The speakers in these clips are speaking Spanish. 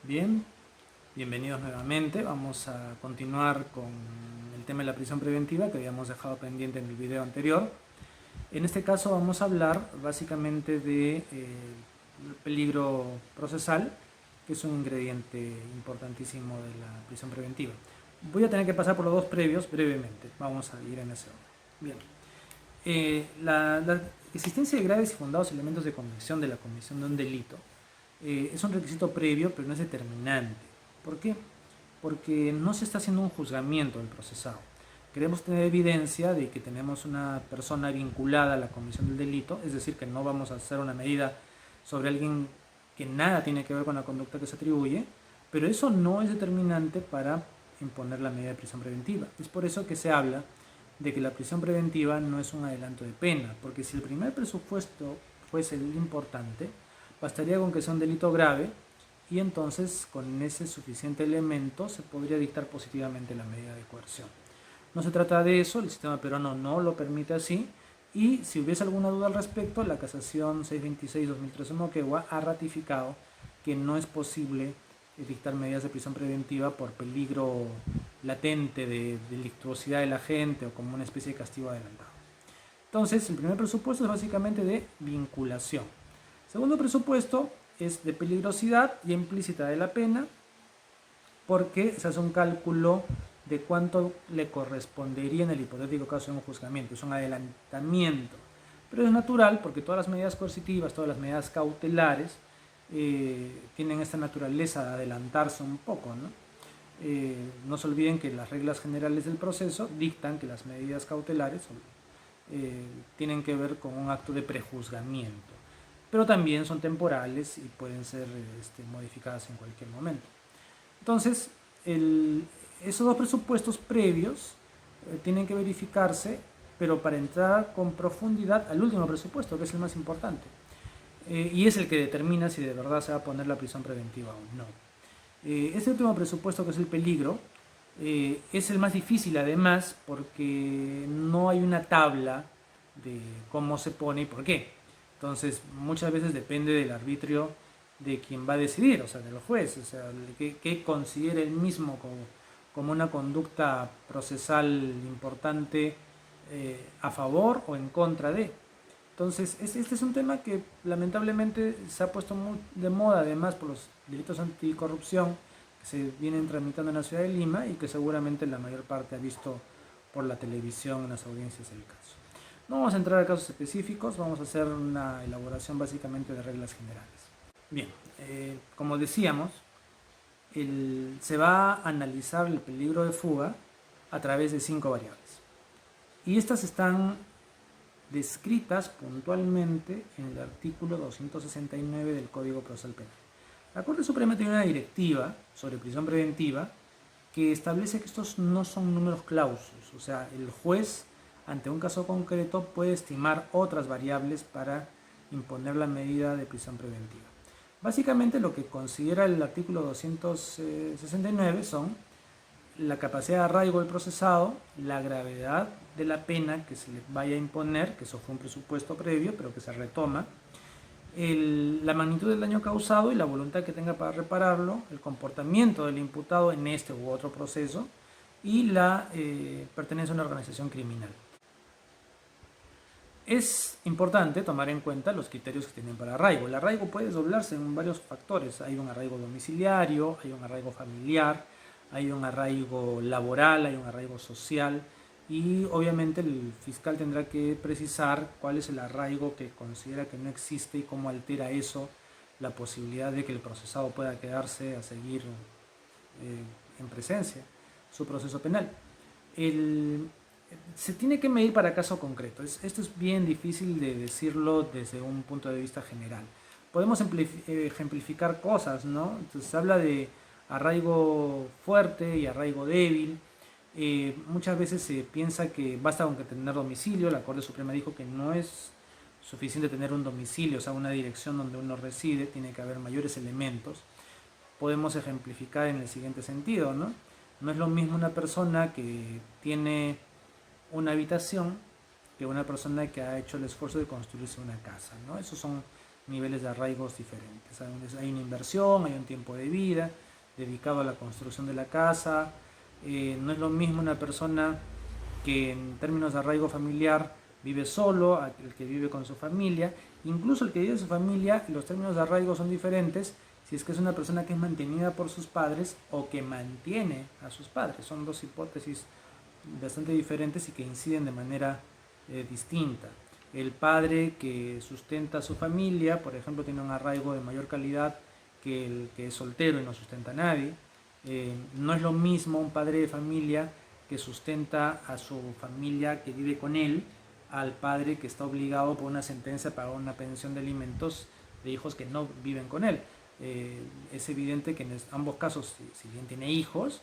Bien, bienvenidos nuevamente. Vamos a continuar con el tema de la prisión preventiva que habíamos dejado pendiente en el video anterior. En este caso vamos a hablar básicamente de peligro procesal, que es un ingrediente importantísimo de la prisión preventiva. Voy a tener que pasar por los dos previos brevemente. Vamos a ir en ese orden. Bien. La existencia de graves y fundados elementos de convicción de la comisión de un delito es un requisito previo, pero no es determinante. ¿Por qué? Porque no se está haciendo un juzgamiento del procesado. Queremos tener evidencia de que tenemos una persona vinculada a la comisión del delito, es decir, que no vamos a hacer una medida sobre alguien que nada tiene que ver con la conducta que se atribuye, pero eso no es determinante para imponer la medida de prisión preventiva. Es por eso que se habla de que la prisión preventiva no es un adelanto de pena, porque si el primer presupuesto fuese el importante, bastaría con que sea un delito grave y entonces con ese suficiente elemento se podría dictar positivamente la medida de coerción. No se trata de eso, el sistema peruano no lo permite así, y si hubiese alguna duda al respecto, la casación 626-2013 Moquegua ha ratificado que no es posible dictar medidas de prisión preventiva por peligro latente de delictuosidad de la gente o como una especie de castigo adelantado. Entonces, el primer presupuesto es básicamente de vinculación. El segundo presupuesto es de peligrosidad y implícita de la pena, porque se hace un cálculo de cuánto le correspondería en el hipotético caso de un juzgamiento. Es un adelantamiento, pero es natural porque todas las medidas coercitivas, todas las medidas cautelares tienen esta naturaleza de adelantarse un poco, ¿no? No se olviden que las reglas generales del proceso dictan que las medidas cautelares tienen que ver con un acto de prejuzgamiento, pero también son temporales y pueden ser modificadas en cualquier momento. Entonces, esos dos presupuestos previos tienen que verificarse, pero para entrar con profundidad al último presupuesto, que es el más importante, y es el que determina si de verdad se va a poner la prisión preventiva o no. Este último presupuesto, que es el peligro, es el más difícil además porque no hay una tabla de cómo se pone y por qué. Entonces muchas veces depende del arbitrio de quien va a decidir, o sea, del juez, o sea, que considere él mismo como una conducta procesal importante a favor o en contra de. Entonces, este es un tema que lamentablemente se ha puesto muy de moda, además por los delitos anticorrupción que se vienen tramitando en la ciudad de Lima y que seguramente la mayor parte ha visto por la televisión en las audiencias del caso. No vamos a entrar a casos específicos, vamos a hacer una elaboración básicamente de reglas generales. Bien, como decíamos, se va a analizar el peligro de fuga a través de 5 variables. Y estas están descritas puntualmente en el artículo 269 del Código Procesal Penal. La Corte Suprema tiene una directiva sobre prisión preventiva que establece que estos no son números clausus, o sea, el juez ante un caso concreto puede estimar otras variables para imponer la medida de prisión preventiva. Básicamente lo que considera el artículo 269 son la capacidad de arraigo del procesado, la gravedad de la pena que se le vaya a imponer, que eso fue un presupuesto previo, pero que se retoma, la magnitud del daño causado y la voluntad que tenga para repararlo, el comportamiento del imputado en este u otro proceso y la pertenencia a una organización criminal. Es importante tomar en cuenta los criterios que tienen para arraigo. El arraigo puede doblarse en varios factores. Hay un arraigo domiciliario, hay un arraigo familiar, hay un arraigo laboral, hay un arraigo social y obviamente el fiscal tendrá que precisar cuál es el arraigo que considera que no existe y cómo altera eso la posibilidad de que el procesado pueda quedarse a seguir en presencia su proceso penal. Se tiene que medir para caso concreto. Esto es bien difícil de decirlo desde un punto de vista general. Podemos ejemplificar cosas, ¿no? Entonces se habla de arraigo fuerte y arraigo débil. Muchas veces se piensa que basta con tener domicilio. La Corte Suprema dijo que no es suficiente tener un domicilio, o sea, una dirección donde uno reside, tiene que haber mayores elementos. Podemos ejemplificar en el siguiente sentido, ¿no? No es lo mismo una persona que tiene una habitación que una persona que ha hecho el esfuerzo de construirse una casa, ¿no? Esos son niveles de arraigos diferentes. Hay una inversión, hay un tiempo de vida dedicado a la construcción de la casa. No es lo mismo una persona que en términos de arraigo familiar vive solo, el que vive con su familia. Incluso el que vive con su familia, los términos de arraigo son diferentes si es que es una persona que es mantenida por sus padres o que mantiene a sus padres. Son dos hipótesis bastante diferentes y que inciden de manera distinta. El padre que sustenta a su familia, por ejemplo, tiene un arraigo de mayor calidad que el que es soltero y no sustenta a nadie. No es lo mismo un padre de familia que sustenta a su familia que vive con él, al padre que está obligado por una sentencia a pagar una pensión de alimentos de hijos que no viven con él. Es evidente que en ambos casos, si bien tiene hijos,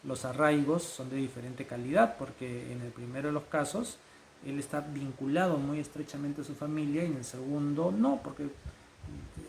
los arraigos son de diferente calidad, porque en el primero de los casos él está vinculado muy estrechamente a su familia y en el segundo no, porque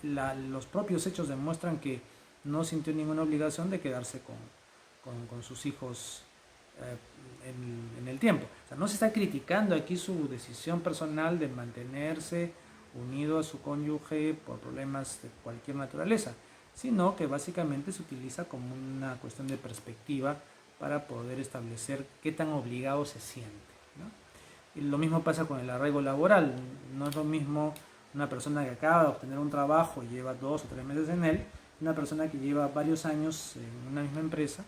los propios hechos demuestran que no sintió ninguna obligación de quedarse con sus hijos en el tiempo. O sea, no se está criticando aquí su decisión personal de mantenerse unido a su cónyuge por problemas de cualquier naturaleza, sino que básicamente se utiliza como una cuestión de perspectiva para poder establecer qué tan obligado se siente, ¿no? Y lo mismo pasa con el arraigo laboral. No es lo mismo una persona que acaba de obtener un trabajo y lleva 2 o 3 meses en él, una persona que lleva varios años en una misma empresa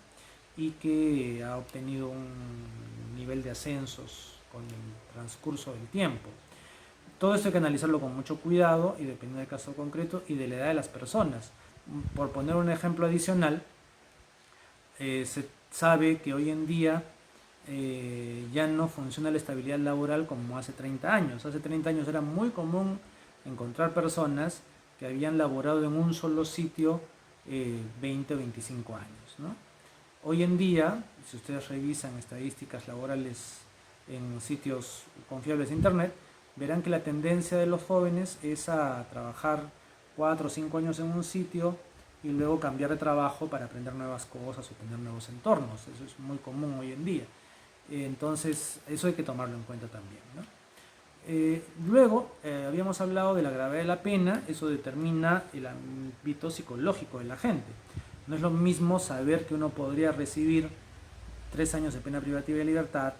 y que ha obtenido un nivel de ascensos con el transcurso del tiempo. Todo esto hay que analizarlo con mucho cuidado y dependiendo del caso concreto y de la edad de las personas. Por poner un ejemplo adicional, se sabe que hoy en día ya no funciona la estabilidad laboral como hace 30 años. Hace 30 años era muy común encontrar personas que habían laborado en un solo sitio 20 o 25 años, ¿no? Hoy en día, si ustedes revisan estadísticas laborales en sitios confiables de internet, verán que la tendencia de los jóvenes es a trabajar 4 o 5 años en un sitio y luego cambiar de trabajo para aprender nuevas cosas o tener nuevos entornos. Eso es muy común hoy en día. Entonces, eso hay que tomarlo en cuenta también, ¿no? Luego, habíamos hablado de la gravedad de la pena. Eso determina el ámbito psicológico de la gente. No es lo mismo saber que uno podría recibir 3 años de pena privativa de libertad,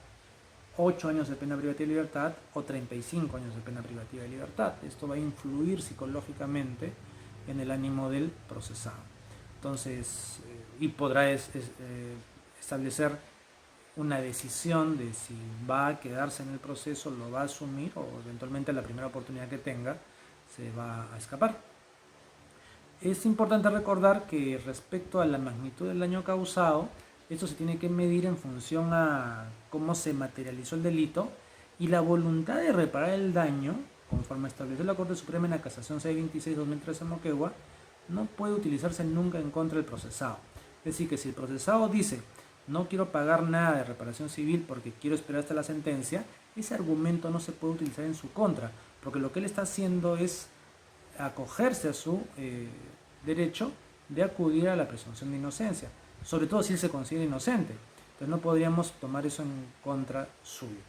8 años de pena privativa de libertad o 35 años de pena privativa de libertad. Esto va a influir psicológicamente en el ánimo del procesado. Entonces, y podrá establecer una decisión de si va a quedarse en el proceso, lo va a asumir o eventualmente la primera oportunidad que tenga se va a escapar. Es importante recordar que respecto a la magnitud del daño causado, esto se tiene que medir en función a cómo se materializó el delito y la voluntad de reparar el daño, conforme estableció la Corte Suprema en la Casación 626-2013 en Moquegua, no puede utilizarse nunca en contra del procesado. Es decir, que si el procesado dice no quiero pagar nada de reparación civil porque quiero esperar hasta la sentencia, ese argumento no se puede utilizar en su contra, porque lo que él está haciendo es acogerse a su derecho de acudir a la presunción de inocencia, sobre todo si él se considera inocente. Entonces no podríamos tomar eso en contra suyo.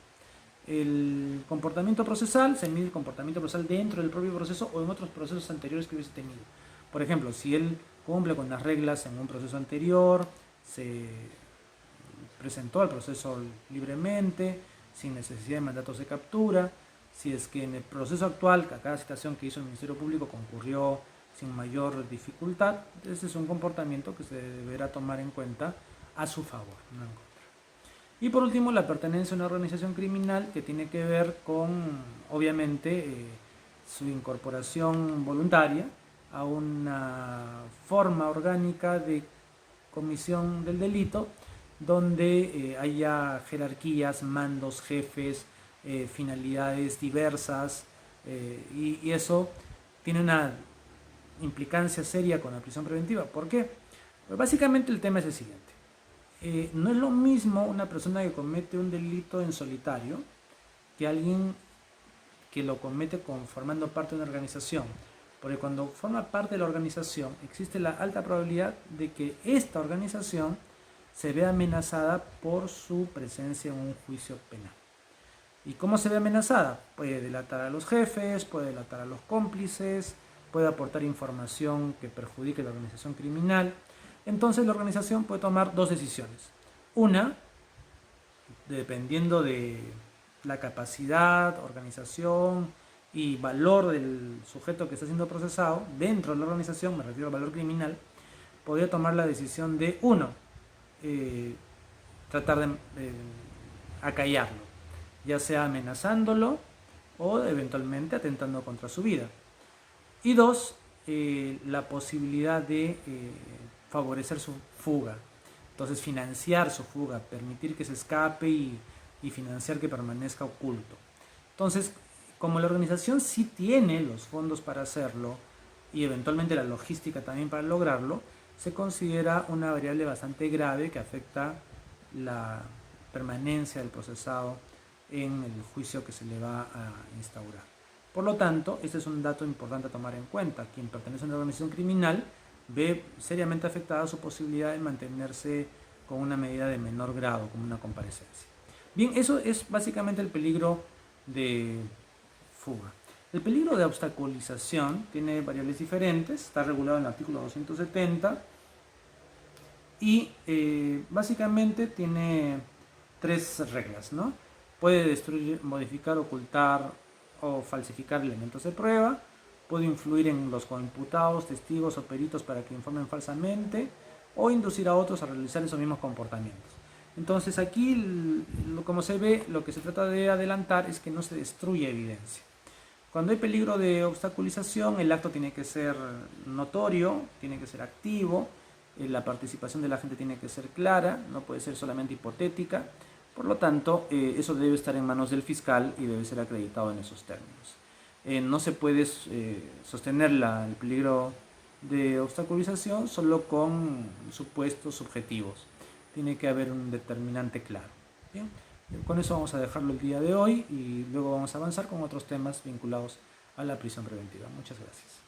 El comportamiento procesal se mide el comportamiento procesal dentro del propio proceso o en otros procesos anteriores que hubiese tenido. Por ejemplo, si él cumple con las reglas en un proceso anterior, se presentó al proceso libremente, sin necesidad de mandatos de captura, si es que en el proceso actual, a cada citación que hizo el Ministerio Público concurrió sin mayor dificultad, ese es un comportamiento que se deberá tomar en cuenta a su favor, no en contra. Y por último, la pertenencia a una organización criminal, que tiene que ver con, obviamente, su incorporación voluntaria a una forma orgánica de comisión del delito, donde haya jerarquías, mandos, jefes, finalidades diversas, y eso tiene una implicancia seria con la prisión preventiva. ¿Por qué? Pues básicamente el tema es el siguiente. No es lo mismo una persona que comete un delito en solitario que alguien que lo comete formando parte de una organización. Porque cuando forma parte de la organización existe la alta probabilidad de que esta organización se ve amenazada por su presencia en un juicio penal. ¿Y cómo se ve amenazada? Puede delatar a los jefes, puede delatar a los cómplices, puede aportar información que perjudique la organización criminal. Entonces la organización puede tomar dos decisiones. Una, dependiendo de la capacidad, organización y valor del sujeto que está siendo procesado, dentro de la organización, me refiero al valor criminal, podría tomar la decisión de, uno, tratar de acallarlo, ya sea amenazándolo o eventualmente atentando contra su vida. Y dos, la posibilidad de favorecer su fuga. Entonces financiar su fuga, permitir que se escape y financiar que permanezca oculto. Entonces, como la organización sí tiene los fondos para hacerlo y eventualmente la logística también para lograrlo, se considera una variable bastante grave que afecta la permanencia del procesado en el juicio que se le va a instaurar. Por lo tanto, este es un dato importante a tomar en cuenta. Quien pertenece a una organización criminal ve seriamente afectada su posibilidad de mantenerse con una medida de menor grado, como una comparecencia. Bien, eso es básicamente el peligro de fuga. El peligro de obstaculización tiene variables diferentes, está regulado en el artículo 270 y básicamente tiene tres reglas, ¿no? Puede destruir, modificar, ocultar o falsificar elementos de prueba, puede influir en los coimputados, testigos o peritos para que informen falsamente o inducir a otros a realizar esos mismos comportamientos. Entonces aquí, como se ve, lo que se trata de adelantar es que no se destruya evidencia. Cuando hay peligro de obstaculización, el acto tiene que ser notorio, tiene que ser activo, la participación de la gente tiene que ser clara, no puede ser solamente hipotética. Por lo tanto, eso debe estar en manos del fiscal y debe ser acreditado en esos términos. No se puede sostener el peligro de obstaculización solo con supuestos subjetivos. Tiene que haber un determinante claro. ¿Bien? Con eso vamos a dejarlo el día de hoy y luego vamos a avanzar con otros temas vinculados a la prisión preventiva. Muchas gracias.